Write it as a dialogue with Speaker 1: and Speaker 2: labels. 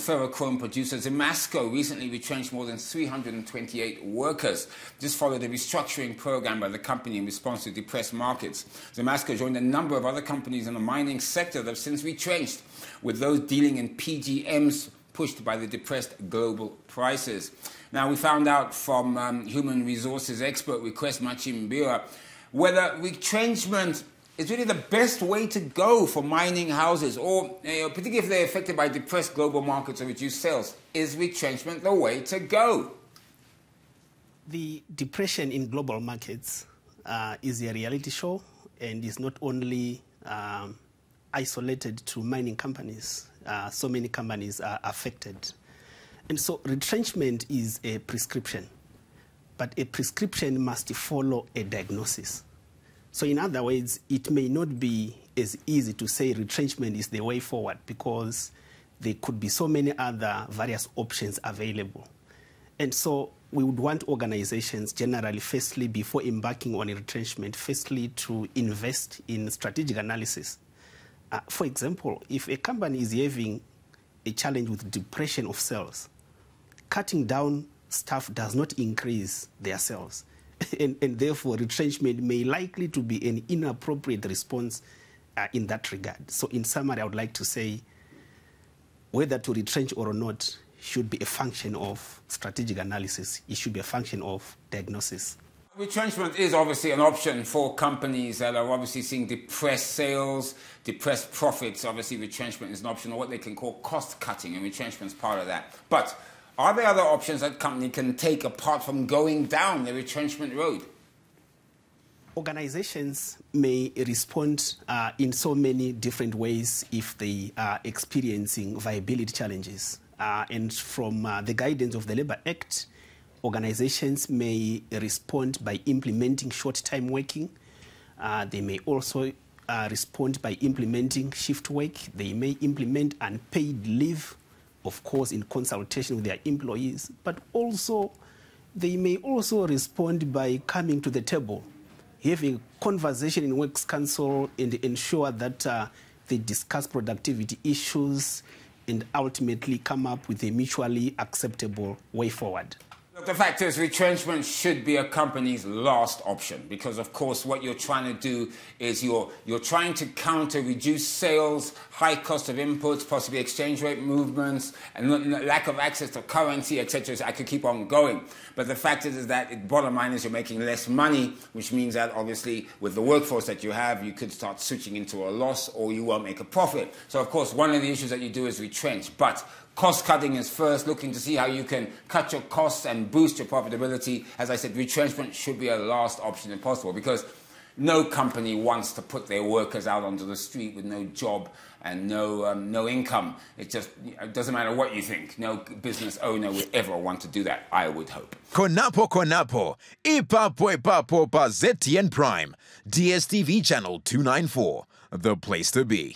Speaker 1: Ferrochrome producer Zemasco recently retrenched more than 328 workers. This followed a restructuring program by the company in response to depressed markets. Zemasco joined a number of other companies in the mining sector that have since retrenched, with those dealing in PGMs pushed by the depressed global prices. Now, we found out from human resources expert Request Machimbira whether retrenchment is really the best way to go for mining houses, or particularly if they're affected by depressed global markets or reduced sales. Is retrenchment the way to go?
Speaker 2: The depression in global markets is a reality show and is not only isolated to mining companies. So many companies are affected. And so retrenchment is a prescription, but a prescription must follow a diagnosis. So in other words, it may not be as easy to say retrenchment is the way forward, because there could be so many other various options available. And so we would want organizations generally, firstly, before embarking on a retrenchment, firstly, to invest in strategic analysis. For example, if a company is having a challenge with depression of sales, cutting down staff does not increase their sales. And therefore, retrenchment may likely to be an inappropriate response in that regard. So in summary, I would like to say whether to retrench or not should be a function of strategic analysis. It should be a function of diagnosis.
Speaker 1: Retrenchment is obviously an option for companies that are obviously seeing depressed sales, depressed profits. Obviously, retrenchment is an option, or what they can call cost cutting, and retrenchment is part of that. But are there other options that company can take apart from going down the retrenchment road?
Speaker 2: Organizations may respond in so many different ways if they are experiencing viability challenges. And from the guidance of the Labour Act, organizations may respond by implementing short-time working. They may also respond by implementing shift work. They may implement unpaid leave, of course, in consultation with their employees, but also they may also respond by coming to the table, having a conversation in Works Council, and ensure that they discuss productivity issues and ultimately come up with a mutually acceptable way forward.
Speaker 1: Look, the fact is, retrenchment should be a company's last option, because, of course, what you're trying to do is you're trying to counter reduced sales, high cost of inputs, possibly exchange rate movements, and lack of access to currency, etc. So I could keep on going. But the fact is that bottom line is you're making less money, which means that, obviously, with the workforce that you have, you could start switching into a loss, or you won't make a profit. So, of course, one of the issues that you do is retrench. But cost cutting is first, looking to see how you can cut your costs and boost your profitability. As I said, retrenchment should be a last option if possible, because no company wants to put their workers out onto the street with no job and no income. It doesn't matter what you think. No business owner would ever want to do that, I would hope.
Speaker 3: Konapo, ipapo pa ZTN Prime, DSTV channel 294, the place to be.